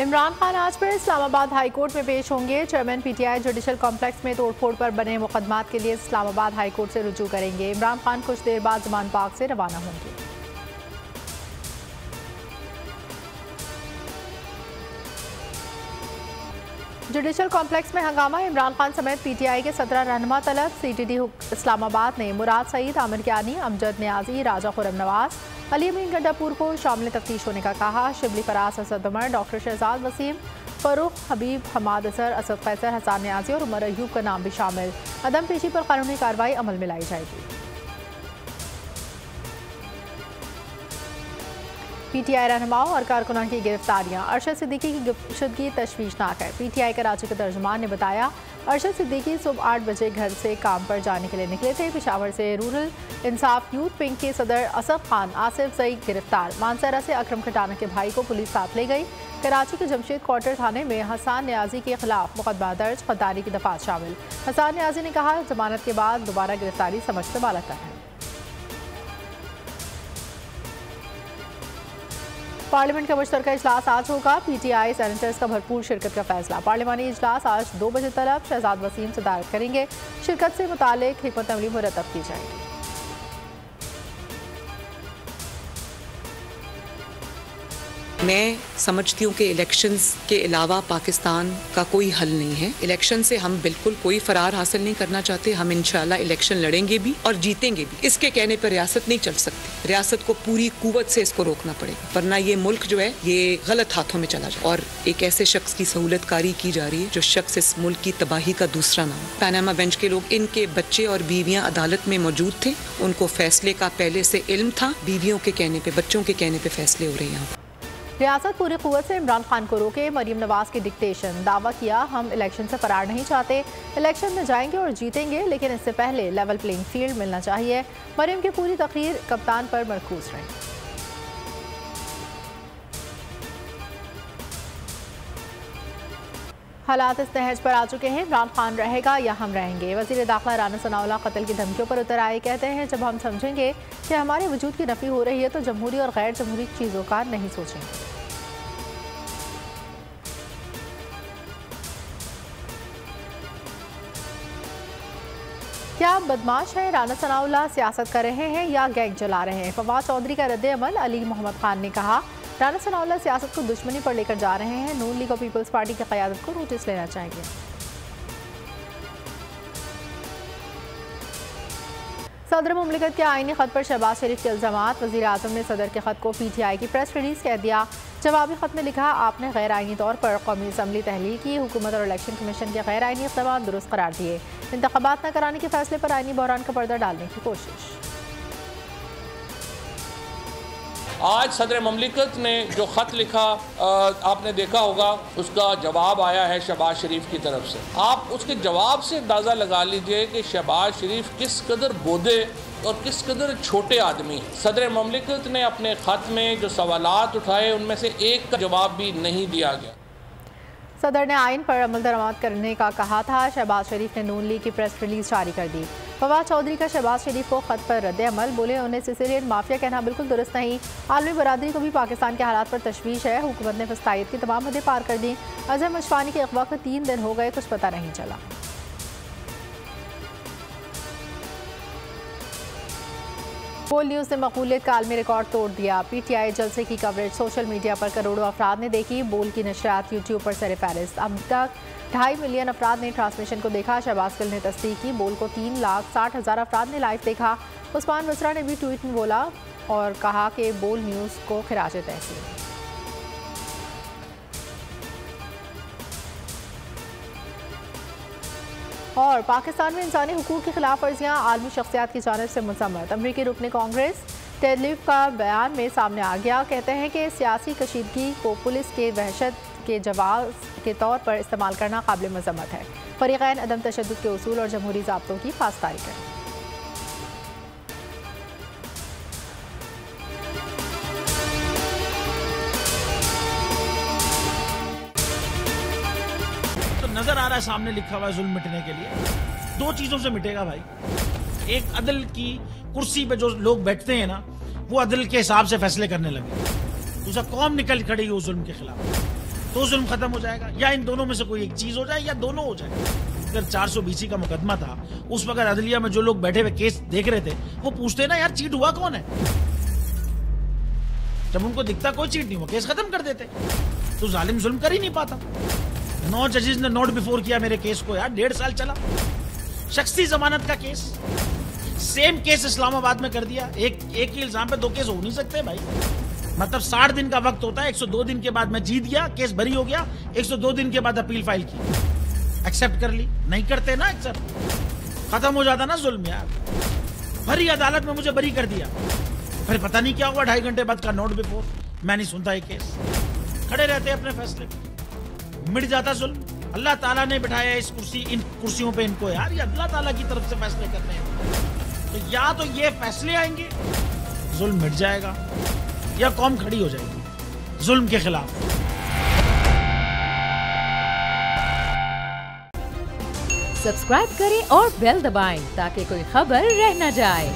इमरान खान आज फिर Islamabad high court में पेश होंगे। चेयरमैन पीटीआई जुडिशल कॉम्प्लेक्स में तोड़फोड़ पर बने मुकदमात के लिए इस्लामाबाद हाई कोर्ट से रुजू करेंगे। इमरान खान कुछ देर बाद जमान पार्क से रवाना होंगे। जुडिशल कॉम्प्लेक्स में हंगामा। इमरान खान समेत पीटीआई के 17 रहनुमा तलब। सीटीडी इस्लामाबाद ने मुराद सईद, आमिर कियानी, अमजद न्याजी, राजा खुरम नवाज, अली अमीन गंडापुर को शामिल तफ्तीश होने का कहा। शिबली फराज, असद उमर, डॉक्टर शहजाद वसीम, फरूख हबीब, हमाद असर, असद कैसर, हसान न्याजी और उमर अयूब का नाम भी शामिल। अदम पेशी पर कानूनी कार्रवाई अमल में लाई जाएगी। पीटीआई रहनुमाओं और कारकुनान की गिरफ्तारियां। अरशद सिद्दीकी की गुमशुदगी तशवीशनाक है। पीटीआई कराची के तर्जुमान ने बताया, अरशद सिद्दीकी सुबह 8 बजे घर से काम पर जाने के लिए निकले थे। पेशावर से रूरल इंसाफ यूथ विंग के सदर असद खान आसिफ सईद गिरफ्तार। मानसरा से अकरम खटाना के भाई को पुलिस साथ ले गई। कराची के जमशेद क्वार्टर थाने में हसान न्याजी के खिलाफ मुकदमा दर्ज, गद्दारी की दफात शामिल। हसान न्याजी ने कहा, जमानत के बाद दोबारा गिरफ्तारी समझ से बालतर है। पार्लियामेंट का मुश्तरका इजलास आज होगा। पीटीआई सेनेटर्स का भरपूर शिरकत का फैसला। पार्लियामानी इजलास आज 2 बजे तलब। शहजाद वसीम सदारत करेंगे। शिरकत से मुतालिक हिकमत अमली मुरतब की जाएगी। मैं समझती हूँ कि इलेक्शंस के अलावा पाकिस्तान का कोई हल नहीं है। इलेक्शन से हम बिल्कुल कोई फरार हासिल नहीं करना चाहते। हम इंशाल्लाह इलेक्शन लड़ेंगे भी और जीतेंगे भी। इसके कहने पर रियासत नहीं चल सकती। रियासत को पूरी कुव्वत से इसको रोकना पड़ेगा, वरना ये मुल्क जो है ये गलत हाथों में चला जाए। और एक ऐसे शख्स की सहूलतकारी की जा रही है जो शख्स इस मुल्क की तबाही का दूसरा नाम। पनामा बेंच के लोग, इनके बच्चे और बीवियां अदालत में मौजूद थे। उनको फैसले का पहले से इल्म था। बीवियों के कहने पर, बच्चों के कहने पर फैसले हो रहे हैं। यहाँ रियासत पूरी कुव्वत से इमरान खान को रोके। मरीम नवाज की डिक्टेशन। दावा किया, हम इलेक्शन से फरार नहीं चाहते। इलेक्शन में जाएंगे और जीतेंगे, लेकिन इससे पहले लेवल प्लेइंग फील्ड मिलना चाहिए। मरीम की पूरी तकरीर कप्तान पर मरकूज रही। हालात इस नहज पर आ चुके हैं। इमरान खान रहेगा या हम रहेंगे। वज़ीर दाखिला राना सनाउल्लाह कत्ल की धमकियों पर उतर आए। कहते हैं, जब हम समझेंगे कि हमारे वजूद की नफ़ी हो रही है तो जमहूरी और गैर जमहूरी चीज़ों का नहीं सोचेंगे। क्या बदमाश है? राना सनाउल्लाह सियासत कर रहे हैं या गैंग चला रहे हैं? फवाद चौधरी का रद्द अमल। अली मोहम्मद खान ने कहा, राना सनाउल्लाह सियासत को दुश्मनी पर लेकर जा रहे हैं। नून लीग और पीपल्स पार्टी की क़यादत को नोटिस लेना चाहिए। सदर मुमलिकत के आईनी खत पर शहबाज शरीफ के इल्ज़ामात। वज़ीर आज़म ने सदर के खत को पीटीआई की प्रेस रिलीज कह दिया। जवाबी खत में लिखा, आपने गैर आईनी तौर पर कौमी असम्बली तहलील की। हुकूमत और इलेक्शन कमीशन के गैर आईनी इक़दाम दुरुस्त करार दिए। इंतख़ाबात न कराने के फैसले पर आईनी बहरान का पर्दा डालने की कोशिश। आज सदर ममलिकत ने जो ख़त लिखा आपने देखा होगा, उसका जवाब आया है शहबाज शरीफ की तरफ से। आप उसके जवाब से अंदाज़ा लगा लीजिए कि शहबाज शरीफ किस कदर बोधे और किस कदर छोटे आदमी हैं। सदर ममलिकत ने अपने ख़त में जो सवालात उठाए उनमें से एक का जवाब भी नहीं दिया गया। सदर ने आइन पर अमल दरामद करने का कहा था। शहबाज शरीफ ने नून लीग की प्रेस रिलीज जारी कर दी। फवाद चौधरी का शहबाज शरीफ को खत पर रद्द अमल। बोले, उन्हें सिसिलियन माफिया कहना बिल्कुल दुरुस्त नहीं। आलमी बरादरी को भी पाकिस्तान के हालात पर तशवीश है। हुकूमत ने फस्तायत की तमाम हदें पार कर दी। अजहर मशवानी के अगवा को 3 दिन हो गए, कुछ पता नहीं चला। बोल न्यूज़ ने मकबूलियत का आलमी रिकॉर्ड तोड़ दिया। पीटीआई जलसे की कवरेज सोशल मीडिया पर करोड़ों अफराद ने देखी। बोल की नशरियात यूट्यूब पर सरफहरिस्त। अब तक 2.5 मिलियन अफराद ने ट्रांसमिशन को देखा। शहबाज गिल ने तस्दीक की। बोल को 3,60,000 अफराद ने लाइव देखा। उस्मान बसरा ने भी ट्वीट में बोला और कहा कि बोल न्यूज़ को खिराज तहसीन। और पाकिस्तान में इंसानी हुकूक की खिलाफ वर्जियाँ आलमी शख्सियात की जानिब से मजम्मत। अमरीकी रुकन कांग्रेस टेडलिफ का बयान में सामने आ गया। कहते हैं कि सियासी कशीदगी को पुलिस के वहशत के जवाब के तौर पर इस्तेमाल करना काबिल मजम्मत है। फरीक़ैन अदम तशद्दुद के उसूल और जमहूरी ज़ाब्तों की पासदारी करें। नजर आ रहा है सामने लिखा हुआ है जुल्म मिटने के लिए 2 चीजों से मिटेगा भाई। एक, अदल की कुर्सी पे जो लोग बैठते हैं ना, वो अदल के हिसाब से फैसले करने लगे। दूसरा, कौम निकल खड़ी उस जुल्म के खिलाफ। तो जुल्म खत्म हो जाएगा, या इन दोनों में से कोई एक चीज हो जाए या दोनों हो जाए। अगर 420 का मुकदमा था, उस वक्त अदलिया में जो लोग बैठे हुए केस देख रहे थे वो पूछते ना यार चीट हुआ कौन है। जब उनको दिखता कोई चीट नहीं हुआ, केस खत्म कर देते। तो जालिम जुल्म कर ही नहीं पाता। 9 जजेस ने नोट बिफोर किया मेरे केस को यार, 1.5 साल चला। शख्सी जमानत का केस, सेम केस इस्लामाबाद में कर दिया। एक ही इल्जाम पे 2 केस हो नहीं सकते भाई। मतलब 60 दिन का वक्त होता है, 102 दिन के बाद मैं जीत गया, केस बरी हो गया, 102 दिन के बाद अपील फाइल की, एक्सेप्ट कर ली। नहीं करते ना एक्सेप्ट, खत्म हो जाता ना जुल्म यार। भरी अदालत में मुझे बरी कर दिया, फिर पता नहीं क्या हुआ, 2.5 घंटे बाद का नोट बिफोर, मैं नहीं सुनता ये केस। खड़े रहते अपने फैसले पे, मिट जाता जुल्म। अल्लाह ताला ने बिठाया इस इन कुर्सियों पे इनको यार, ये अल्लाह ताला की तरफ से फैसले करने हैं। तो या तो ये फैसले आएंगे, जुल्म मिट जाएगा, या कौम खड़ी हो जाएगी जुल्म के खिलाफ। सब्सक्राइब करें और बेल दबाएं ताकि कोई खबर रह न जाए।